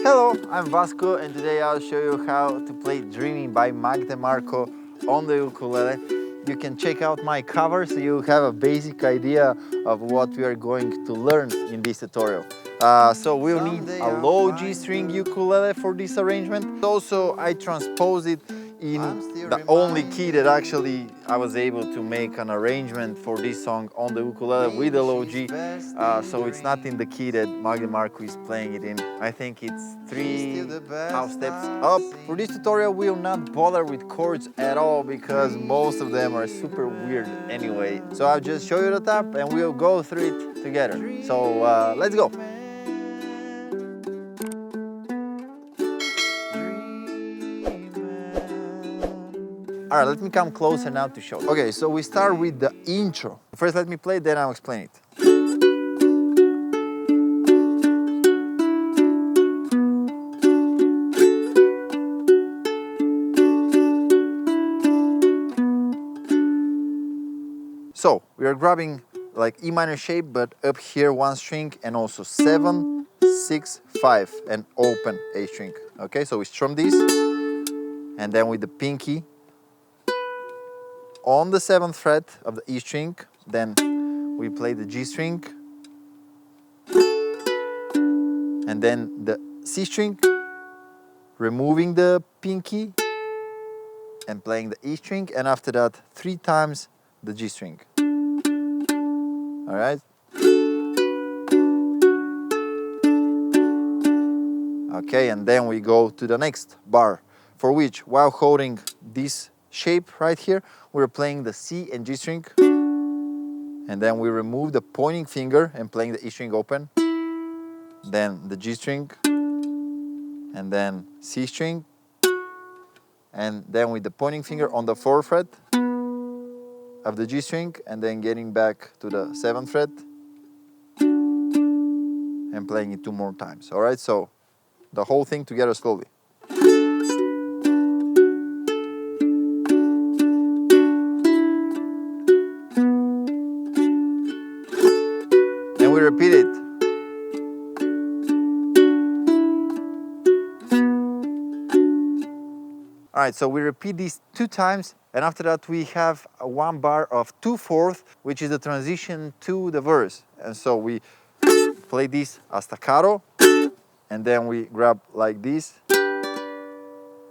Hello, I'm Vasco and today I'll show you how to play Dreamin by Mac DeMarco on the ukulele. You can check out my cover so you have a basic idea of what we are going to learn in this tutorial. So we'll need a low G string ukulele for this arrangement. Also, I transposed it in the only key that actually I was able to make an arrangement for this song on the ukulele with the low G. So it's not in the key that Mac DeMarco is playing it in. I think it's 3.5 steps up. For this tutorial, we'll not bother with chords at all because most of them are super weird anyway. So I'll just show you the tab and we'll go through it together. So let's go. All right, let me come closer now to show you. Okay, so we start with the intro. First, let me play, then I'll explain it. So we are grabbing like E minor shape, but up here one string and also 7, 6, 5 and open A string. Okay, so we strum this and then with the pinky on the 7th fret of the E string, then we play the G string and then the C string, removing the pinky and playing the E string, and after that 3 times the G string. All right. Okay, and then we go to the next bar, for which, while holding this shape right here, we're playing the C and G string, and then we remove the pointing finger and playing the E string open, then the G string, and then C string, and then with the pointing finger on the 4th fret of the G string, and then getting back to the 7th fret and playing it 2 more times. All right, so the whole thing together slowly. And we repeat it. All right, so we repeat this 2 times, and after that we have one bar of 2/4, which is the transition to the verse. And so we play this as staccato, and then we grab like this,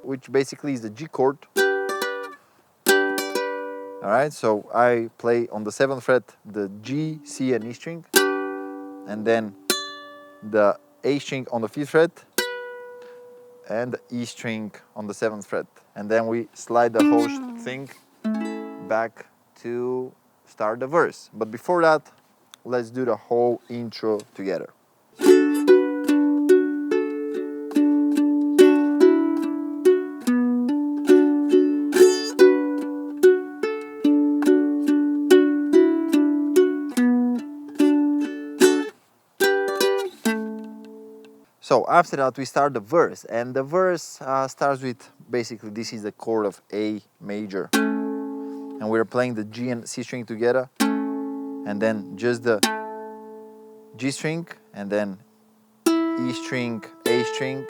which basically is the G chord. All right, so I play on the 7th fret the G, C, and E string, and then the A string on the 5th fret, and the E string on the 7th fret. And then we slide the whole thing back to start the verse. But before that, let's do the whole intro together. So after that we start the verse, and the verse starts with basically this is the chord of A major, and we're playing the G and C string together, and then just the G string, and then E string, A string,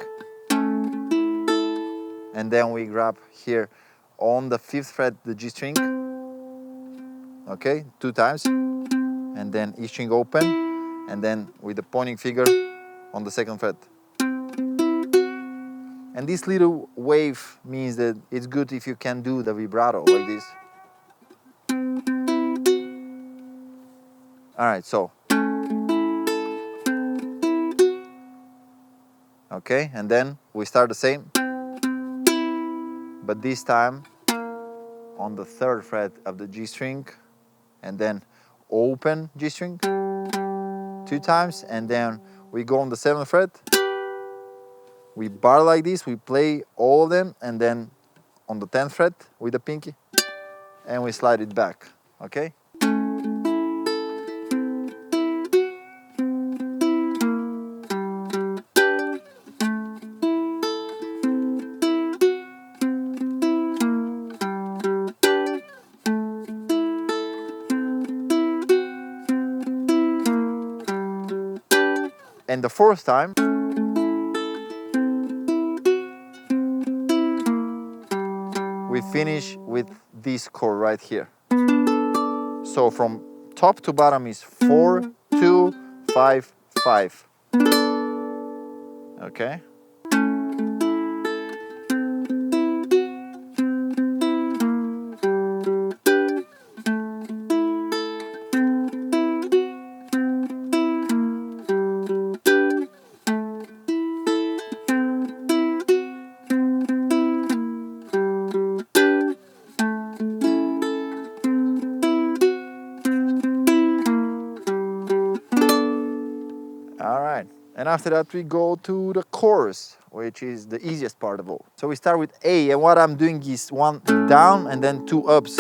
and then we grab here on the 5th fret the G string, okay, 2 times, and then E string open, and then with the pointing finger on the 2nd fret. And this little wave means that it's good if you can do the vibrato like this. All right, so. Okay, and then we start the same, but this time on the 3rd fret of the G string, and then open G string 2 times, and then we go on the 7th fret, we bar like this, we play all of them, and then on the 10th fret with the pinky, and we slide it back, okay? And the 4th time, we finish with this chord right here. So from top to bottom is 4, 2, 5, 5. Okay? Alright, and after that we go to the chorus, which is the easiest part of all. So we start with A, and what I'm doing is 1 down and then 2 ups,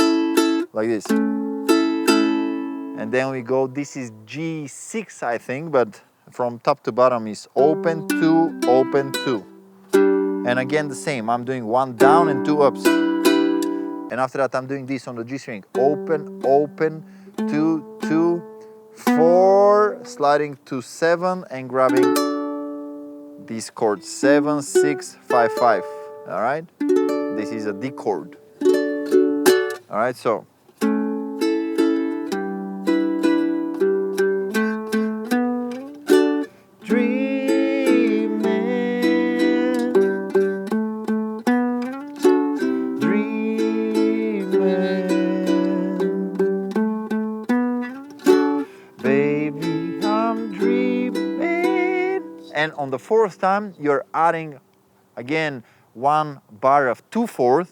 like this. And then we go, this is G6 I think, but from top to bottom is open 2, open 2. And again the same, I'm doing 1 down and 2 ups. And after that I'm doing this on the G string, open, open, 2, 2, 4, sliding to 7 and grabbing this chord 7, 6, 5, 5. All right, this is a D chord. All right, so dreamin', dreamin', baby, I'm dreaming. And on the fourth time, you're adding again 1 bar of 2/4,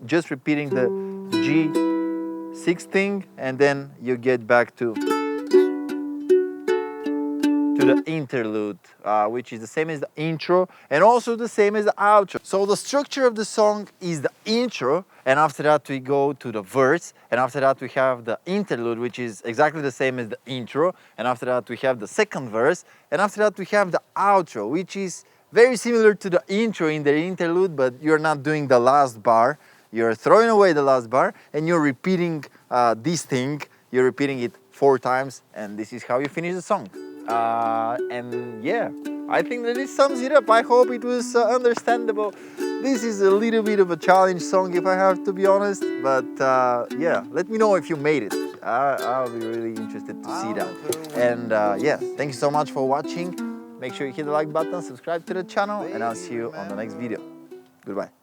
just repeating the G6 thing, and then you get back to the interlude, which is the same as the intro and also the same as the outro. So the structure of the song is the intro, and after that we go to the verse, and after that we have the interlude, which is exactly the same as the intro, and after that we have the second verse, and after that we have the outro, which is very similar to the intro in the interlude, but you're not doing the last bar. You're throwing away the last bar and you're repeating this thing. You're repeating it 4 times, and this is how you finish the song. And yeah, I think that this sums it up. I hope it was understandable. This is a little bit of a challenge song, if I have to be honest, but yeah, let me know if you made it. I'll be really interested to see that. And yeah, thank you so much for watching. Make sure you hit the like button, subscribe to the channel, and I'll see you on the next video. Goodbye.